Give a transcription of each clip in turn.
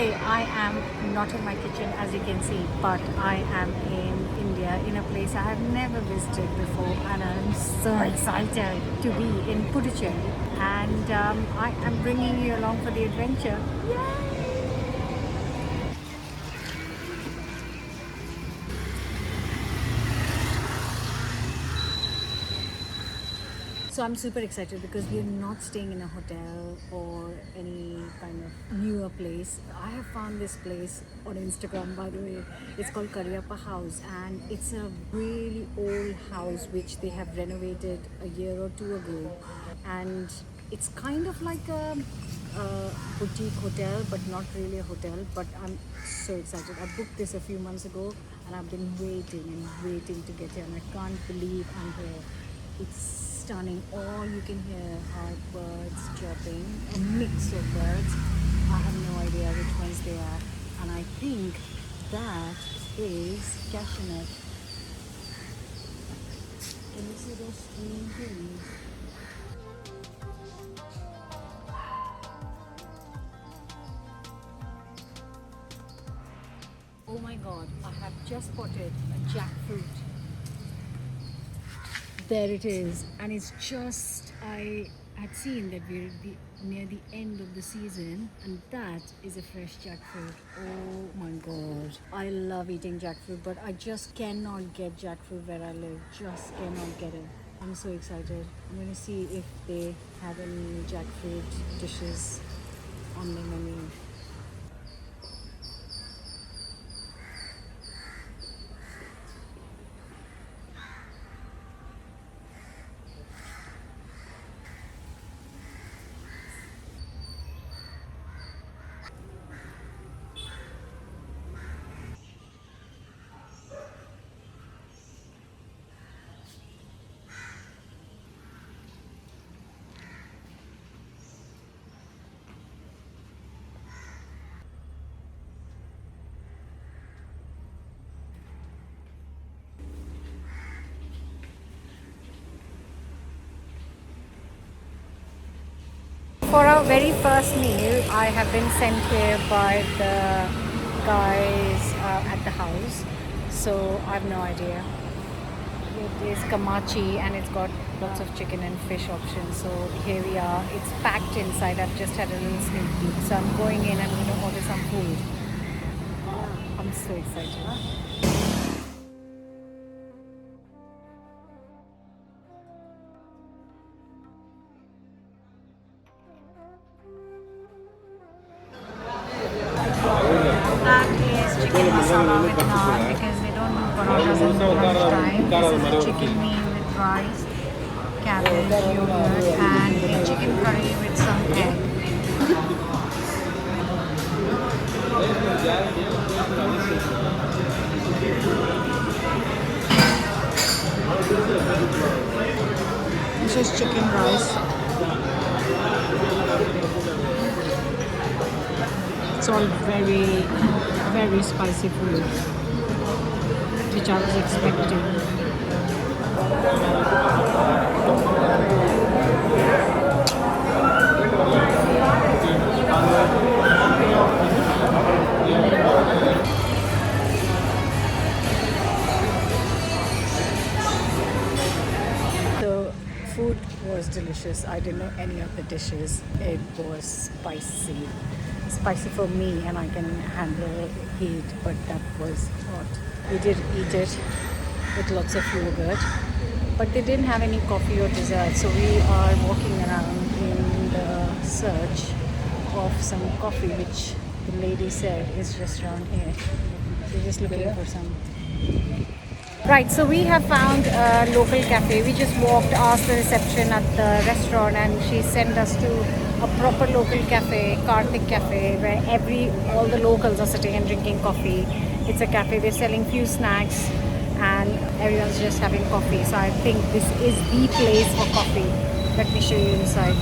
Today I am not in my kitchen as you can see, but I am in India in a place I have never visited before, and I'm so excited to be in Puducherry, and I am bringing you along for the adventure. So I'm super excited because we are not staying in a hotel or any kind of newer place. I have found this place on Instagram, by the way. It's called Cardamom House, and it's a really old house which they have renovated a year or two ago. And it's kind of like a boutique hotel, but not really a hotel. But I'm so excited. I booked this a few months ago, and I've been waiting and waiting to get here, and I can't believe I'm here. It's stunning. All you can hear are birds chirping, a mix of birds. I have no idea which ones they are, and I think that is cashew nut. Can you see those green things? Oh my god, I have just spotted a jackfruit. There it is, and it's just, I had seen that we're near the end of the season, and that is a fresh jackfruit. Oh my god, I love eating jackfruit, but I just cannot get jackfruit where I live. Just cannot get it. I'm so excited. I'm going to see if they have any jackfruit dishes on the menu. For our very first meal, I have been sent here by the guys at the house, so I have no idea. It is kamachi and it's got lots of chicken and fish options. So here we are. It's packed inside. I've just had a little sneak peek. So I'm going in. I'm going to order some food. I'm so excited. That is chicken masala with naan because they don't do parotas at lunchtime. This is a chicken meal with rice, cabbage, yogurt, and a chicken curry with some egg. This is chicken rice. It's all very, very spicy food, which I was expecting. The food was delicious. I didn't know any of the dishes. It was spicy for me, and I can handle heat, but that was hot. We did eat it with lots of yogurt, but they didn't have any coffee or dessert, so we are walking around in the search of some coffee, which the lady said is just around here. We're just looking for some. Right, so we have found a local cafe. We just walked, asked the reception at the restaurant, and she sent us to a proper local cafe, Karthik Cafe, where all the locals are sitting and drinking coffee. It's a cafe. They're selling few snacks, and everyone's just having coffee. So I think this is the place for coffee. Let me show you inside.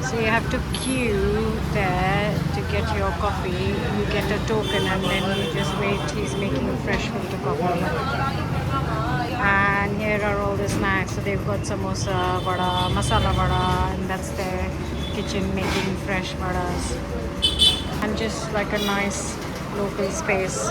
So you have to queue there to get your coffee. You get a token and then you just wait. He's making a fresh filter coffee. And here are all the snacks. So they've got samosa, vada, masala vada, and that's there. kitchen making fresh vadas, and just like a nice local space.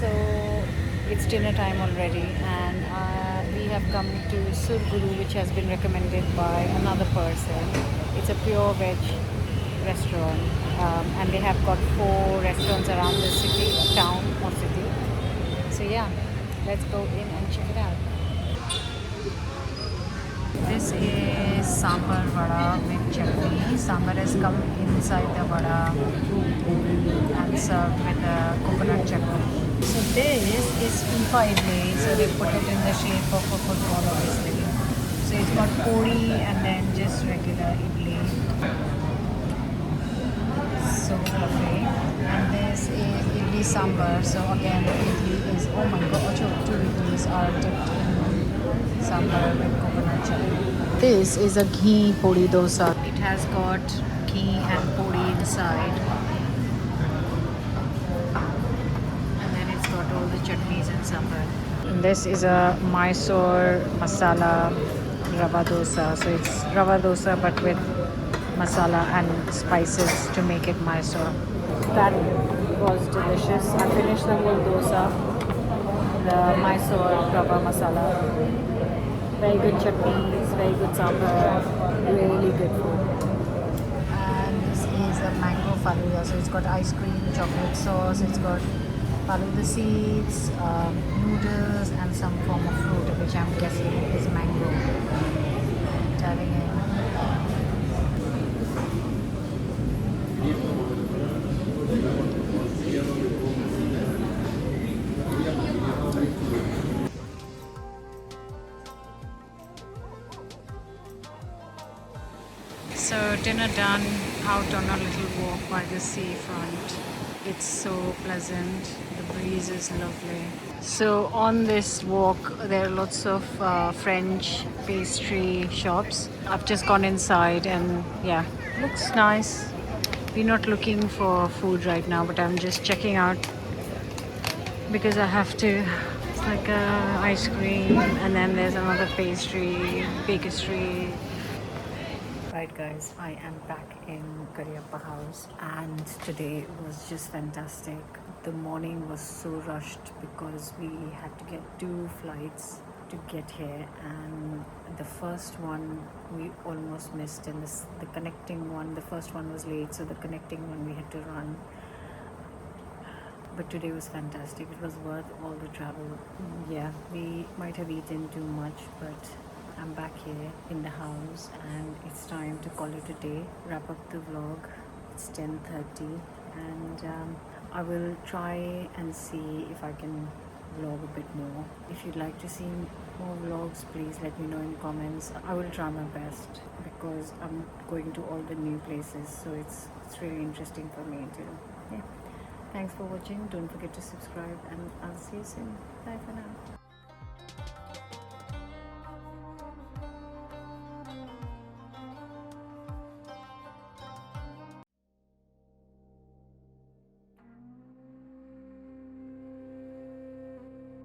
So it's dinner time already, and we have come to Surguru, which has been recommended by another person. It's a pure veg restaurant, and they have got 4 restaurants around the city, town or city. So yeah, let's go in and check it out. This is sambar vada with chutney. Sambar has come inside the vada and served with a coconut chutney. So this is FIFA idli, so they put it in the shape of a football obviously. So it's got puri and then just regular idli. So lovely. And this is idli sambar. So again the idli is, oh my god, 2 idlis are dipped in sambar with coconut chutney. This is a ghee puri dosa. It has got ghee and puri inside. All the chutneys and sambar. And this is a Mysore masala rava dosa. So it's rava dosa but with masala and spices to make it Mysore. That was delicious. I finished the whole dosa, the Mysore rava masala. Very good chutneys, very good sambar, really good food. And this is a mango faluda. So it's got ice cream, chocolate sauce, it's got faluda seeds, noodles, and some form of fruit, which I'm guessing is mango. Diving in. So dinner done, out on a little walk by the seafront. It's so pleasant, the breeze is lovely. So on this walk there are lots of French pastry shops. I've just gone inside and yeah, looks nice. We're not looking for food right now, but I'm just checking out because I have to. It's like a ice cream and then there's another pastry, bakery. Right guys, I am back in Karyappa house and today was just fantastic. The morning was so rushed because we had to get 2 flights to get here, and the first one we almost missed, and the connecting one, the first one was late, so the connecting one we had to run. But today was fantastic. It was worth all the travel. Yeah, we might have eaten too much, but I'm back here in the house and it's time to call it a day, wrap up the vlog. It's 10:30 and I will try and see if I can vlog a bit more. If you'd like to see more vlogs, please let me know in comments. I will try my best because I'm going to all the new places, so it's really interesting for me too. Yeah. Thanks for watching. Don't forget to subscribe and I'll see you soon. Bye for now.